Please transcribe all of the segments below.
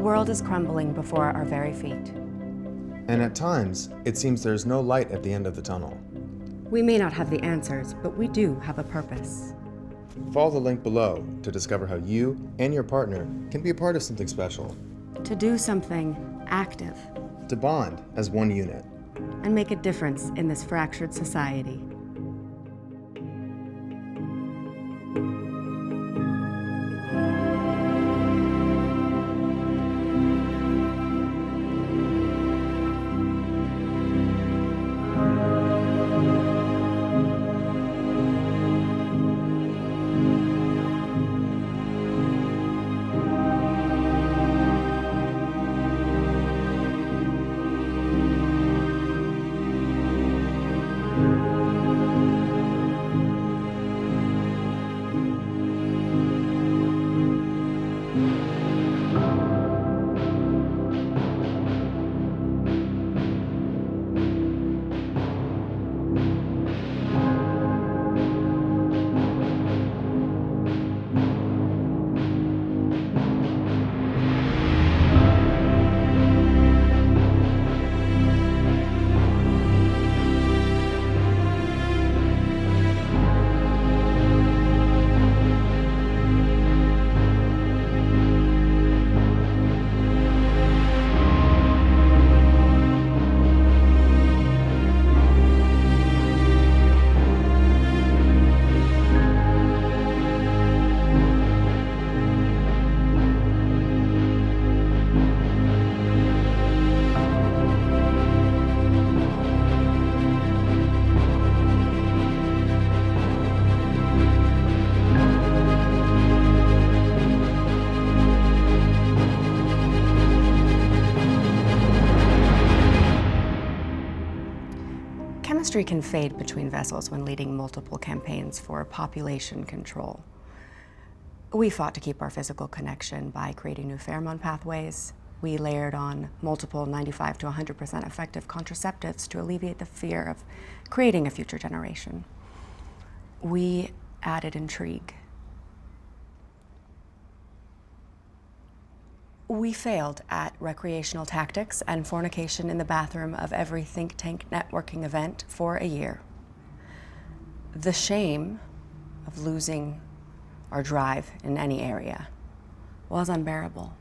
world is crumbling before our very feet. And at times, it seems there's no light at the end of the tunnel. We may not have the answers, but we do have a purpose. Follow the link below to discover how you and your partner can be a part of something special. To do something active. To bond as one unit. And make a difference in this fractured society. Chemistry can fade between vessels when leading multiple campaigns for population control. We fought to keep our physical connection by creating new pheromone pathways. We layered on multiple 95 to 100% effective contraceptives to alleviate the fear of creating a future generation. We added intrigue. We failed at recreational tactics and fornication in the bathroom of every think tank networking event for a year. The shame of losing our drive in any area was unbearable.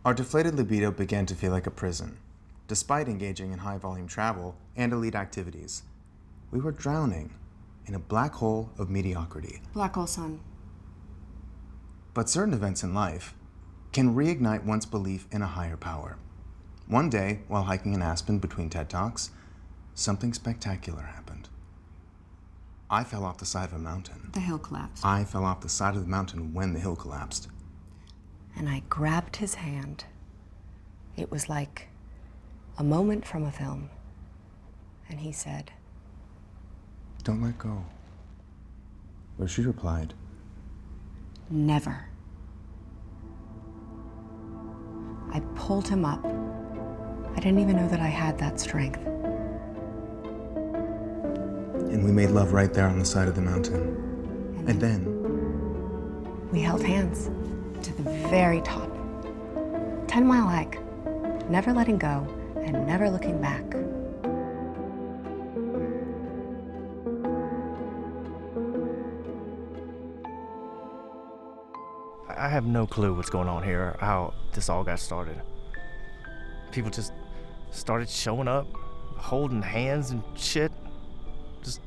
Our deflated libido began to feel like a prison. Despite engaging in high-volume travel and elite activities, we were drowning in a black hole of mediocrity. Black hole sun. But certain events in life can reignite one's belief in a higher power. One day, while hiking in Aspen between TED Talks, something spectacular happened. I fell off the side of a mountain. The hill collapsed. I fell off the side of the mountain when the hill collapsed. And I grabbed his hand. It was like a moment from a film. And he said, "Don't let go." Where she replied, "Never." I pulled him up. I didn't even know that I had that strength. and we made love right there on the side of the mountain. And then we held hands to the very top. 10-mile hike, never letting go and never looking back. I have no clue what's going on here, how this all got started. People just started showing up, holding hands and shit. Just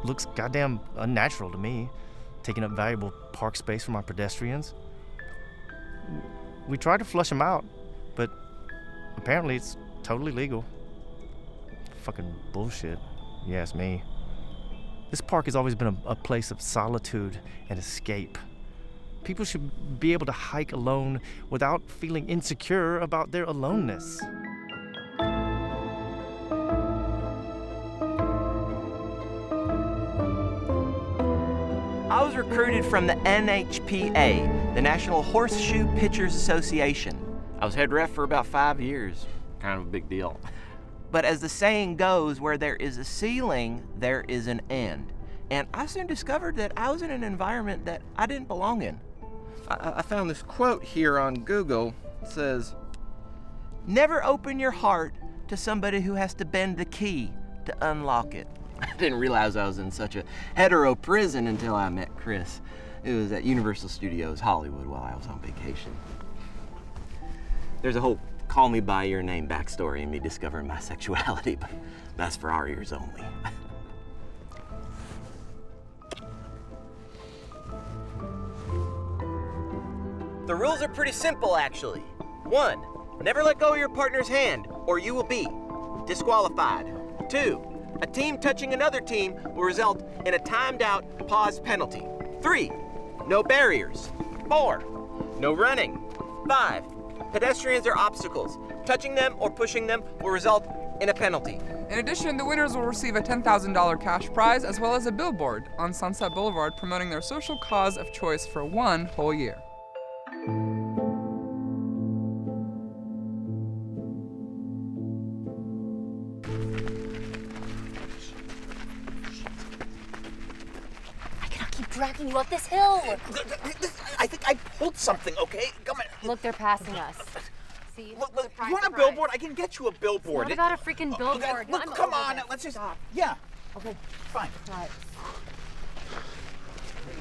looks goddamn unnatural to me, taking up valuable park space for my pedestrians. We tried to flush them out, but apparently it's totally legal. Fucking bullshit, you ask me. This park has always been a place of solitude and escape. People should be able to hike alone without feeling insecure about their aloneness. I was recruited from the NHPA, the National Horseshoe Pitchers Association. I was head ref for about 5 years, kind of a big deal. But as the saying goes, where there is a ceiling, there is an end. and I soon discovered that I was in an environment that I didn't belong in. I found this quote here on Google. It says, "Never open your heart to somebody who has to bend the key to unlock it." I didn't realize I was in such a hetero prison until I met Chris. It was at Universal Studios Hollywood while I was on vacation. There's a whole call me by your name backstory in me discovering my sexuality, but that's for our ears only. The rules are pretty simple, actually. 1, never let go of your partner's hand, or you will be disqualified. 2, a team touching another team will result in a timed-out pause penalty. 3, no barriers. 4, no running. 5, pedestrians or obstacles. Touching them or pushing them will result in a penalty. In addition, the winners will receive a $10,000 cash prize as well as a billboard on Sunset Boulevard promoting their social cause of choice for 1 whole year. I cannot keep dragging you up this hill. I think I pulled something, okay? Come on. Look, they're passing us. See? Look, Surprise, you want a surprise. billboard? I can get you a billboard. What about a freaking billboard? Look, I'm come over on, this. let's just... Stop. Yeah. Okay. Fine. Right.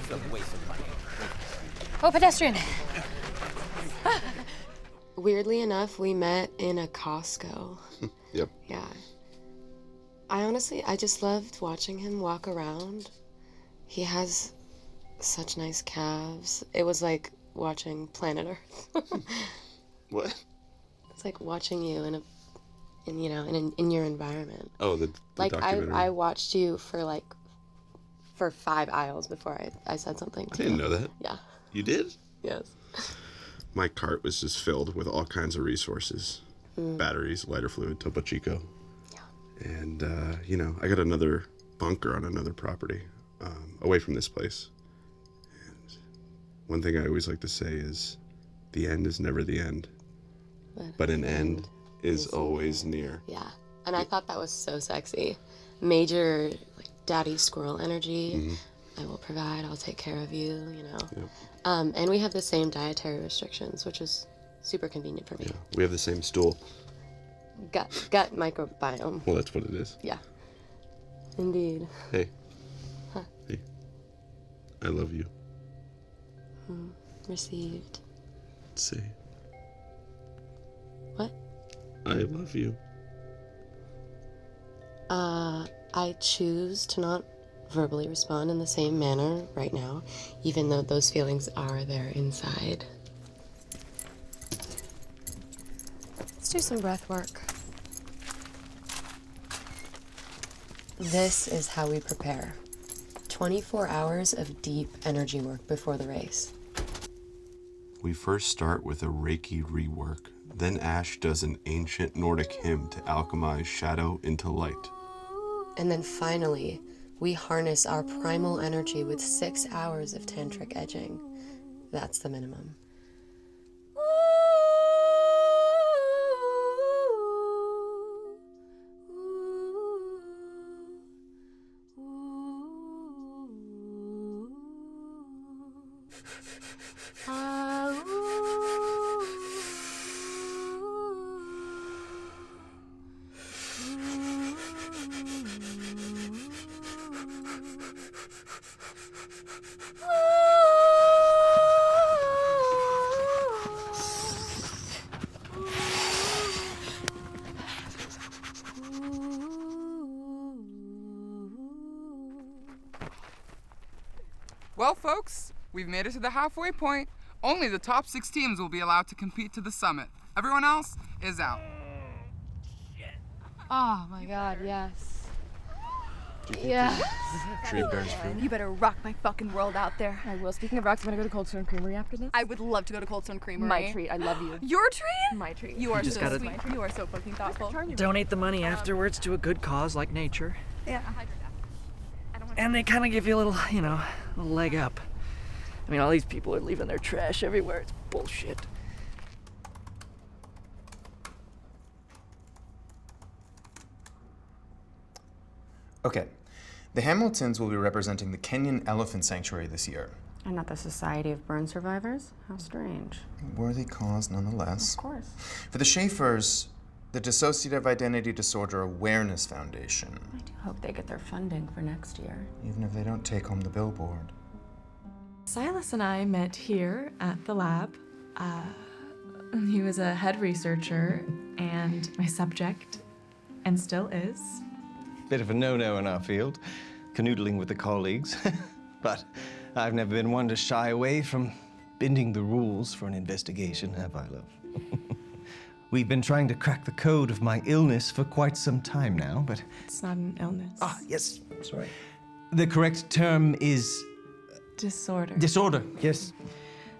It's a waste of money. Oh, pedestrian. Weirdly enough, we met in a Costco. Yep. Yeah. I just loved watching him walk around. He has such nice calves. It was like watching Planet Earth. What? It's like watching you in your environment. Oh, the Like documentary. I watched you for 5 aisles before I said something I to didn't you. know that. Yeah. You did? Yes. My cart was just filled with all kinds of resources. Batteries, lighter fluid, Topo Chico. Yeah. And, I got another bunker on another property away from this place. And one thing I always like to say is the end is never the end, but an end is always near. Yeah. And I thought that was so sexy. Major daddy squirrel energy. I will provide, I'll take care of you, Yep. And we have the same dietary restrictions, which is super convenient for me. Yeah. We have the same stool. Gut microbiome. Well, that's what it is. Yeah. Indeed. Hey. Hey. I love you. Received. Say, What? I love you. I choose to not verbally respond in the same manner right now, even though those feelings are there inside. Let's do some breath work. This is how we prepare. 24 hours of deep energy work before the race. We first start with a Reiki rework. Then Ash does an ancient Nordic hymn to alchemize shadow into light. And then finally, we harness our primal energy with 6 hours of tantric edging. That's the minimum. Well, folks, we've made it to the halfway point. Only the top 6 teams will be allowed to compete to the summit. Everyone else is out. Oh my God, yes. Yeah. Tree bears fruit. You better rock my fucking world out there. I will. Speaking of rocks, I'm gonna go to Cold Stone Creamery after this. I would love to go to Cold Stone Creamery. My treat. I love you. Your treat? My treat. You are just so gotta- sweet. You are so fucking thoughtful. Donate the money afterwards to a good cause like nature. Yeah. And they kind of give you a little, a little leg up. I mean, all these people are leaving their trash everywhere. It's bullshit. Okay, The Hamiltons will be representing the Kenyan Elephant Sanctuary this year. And not the Society of Burn Survivors? How strange. Worthy cause nonetheless. Of course. For the Schaefers, the Dissociative Identity Disorder Awareness Foundation. I do hope they get their funding for next year. Even if they don't take home the billboard. Silas and I met here at the lab. He was a head researcher and my subject, and still is. Bit of a no-no in our field, canoodling with the colleagues. But I've never been one to shy away from bending the rules for an investigation, have I, love? We've been trying to crack the code of my illness for quite some time now, but... It's not an illness. Ah, yes, sorry. The correct term is... Disorder. Disorder, yes.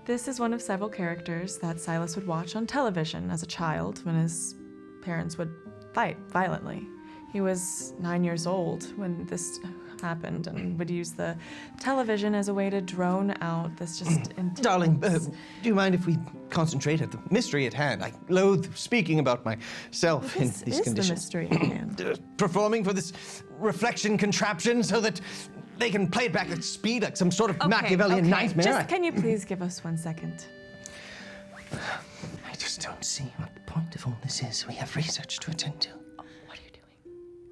This is one of several characters that Silas would watch on television as a child when his parents would fight violently. He was 9 years old when this happened and would use the television as a way to drone out this just intense... Darling, do you mind if we concentrate at the mystery at hand? I loathe speaking about myself in these conditions. This is the mystery at hand. Performing for this reflection contraption so that they can play it back at speed like some sort of Machiavellian nightmare. Just can you please give us 1 second? I just don't see what the point of all this is. We have research to attend to. What are you doing?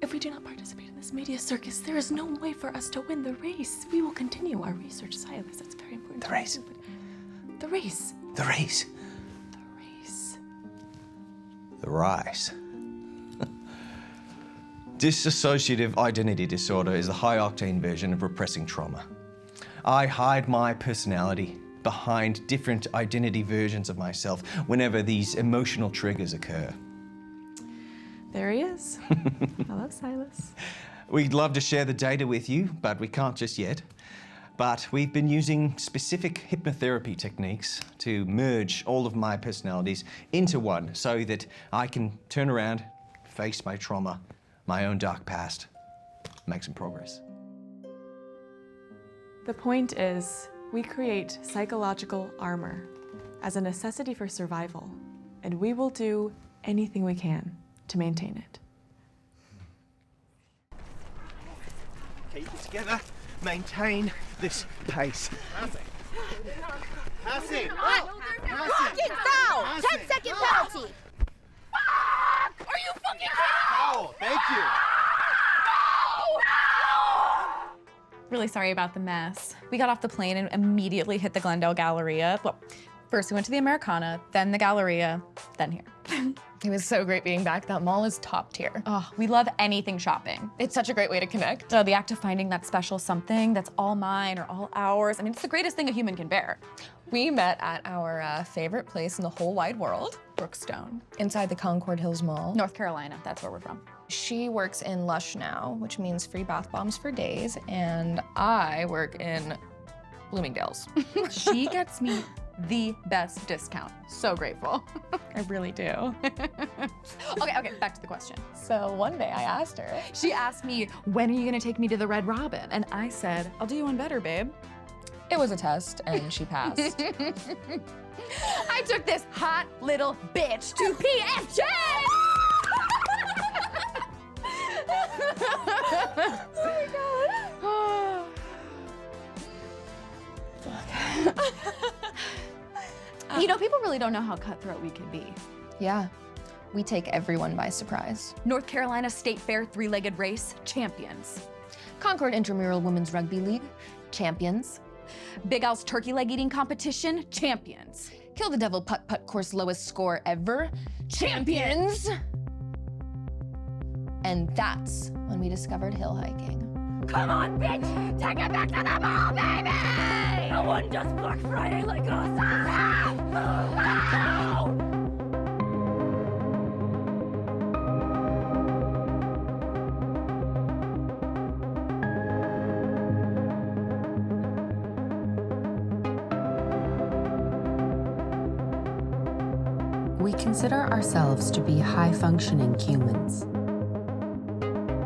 If we do not participate in this media circus, there is no way for us to win the race. We will continue our research, Silas. That's very important. The race. The race. The race. The race. The rise. Dissociative identity disorder is the high-octane version of repressing trauma. I hide my personality behind different identity versions of myself whenever these emotional triggers occur. There he is. Hello, Silas. We'd love to share the data with you, but we can't just yet. But we've been using specific hypnotherapy techniques to merge all of my personalities into one so that I can turn around, face my trauma, my own dark past, make some progress. The point is, we create psychological armor as a necessity for survival, and we will do anything we can to maintain it. Keep it together, maintain this pace. Pass it! Fucking foul! 10-second penalty! Fuck! Are you fucking kidding? Oh, thank you. Really sorry about the mess. We got off the plane and immediately hit the Glendale Galleria. Well, first we went to the Americana, then the Galleria, then here. It was so great being back. That mall is top tier. Oh, we love anything shopping. It's such a great way to connect. The act of finding that special something that's all mine or all ours. I mean, it's the greatest thing a human can bear. We met at our favorite place in the whole wide world, Brookstone. inside the Concord Hills Mall. North Carolina, that's where we're from. She works in Lush now, which means free bath bombs for days, and I work in Bloomingdale's. She gets me the best discount. So grateful. I really do. Okay, back to the question. So one day I asked her. She asked me, when are you gonna take me to the Red Robin? And I said, I'll do you one better, babe. It was a test, and she passed. I took this hot little bitch to PFJ! Oh my God. You know, people really don't know how cutthroat we can be. Yeah, we take everyone by surprise. North Carolina State Fair three-legged race, champions. Concord Intramural Women's Rugby League, champions. Big Al's turkey leg eating competition, champions. Kill the Devil putt-putt course lowest score ever, champions. And that's when we discovered hill hiking. Come on, bitch! Take it back to the mall, baby! No one does Black Friday like us! We consider ourselves to be high-functioning humans.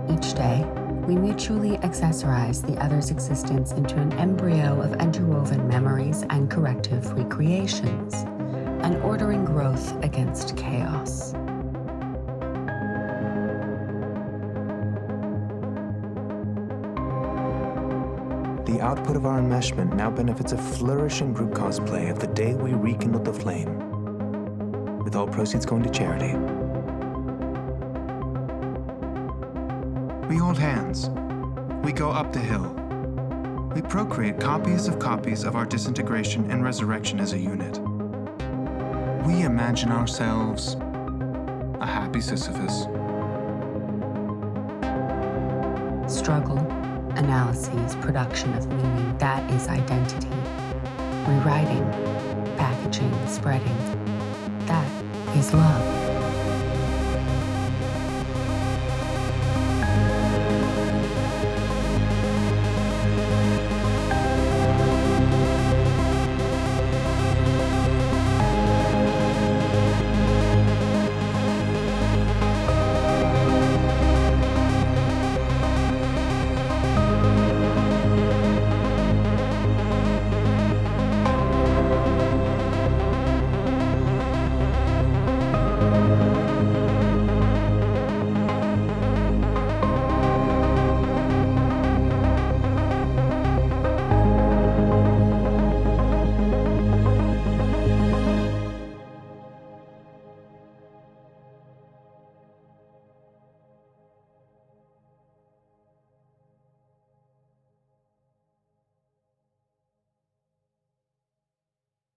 Each day, we mutually accessorize the other's existence into an embryo of interwoven memories and corrective recreations, an ordering growth against chaos. The output of our enmeshment now benefits a flourishing group cosplay of the day we rekindled the flame, with all proceeds going to charity. We hold hands. We go up the hill. We procreate copies of our disintegration and resurrection as a unit. We imagine ourselves a happy Sisyphus. Struggle, analyses, production of meaning, that is identity. Rewriting, packaging, spreading, that is love.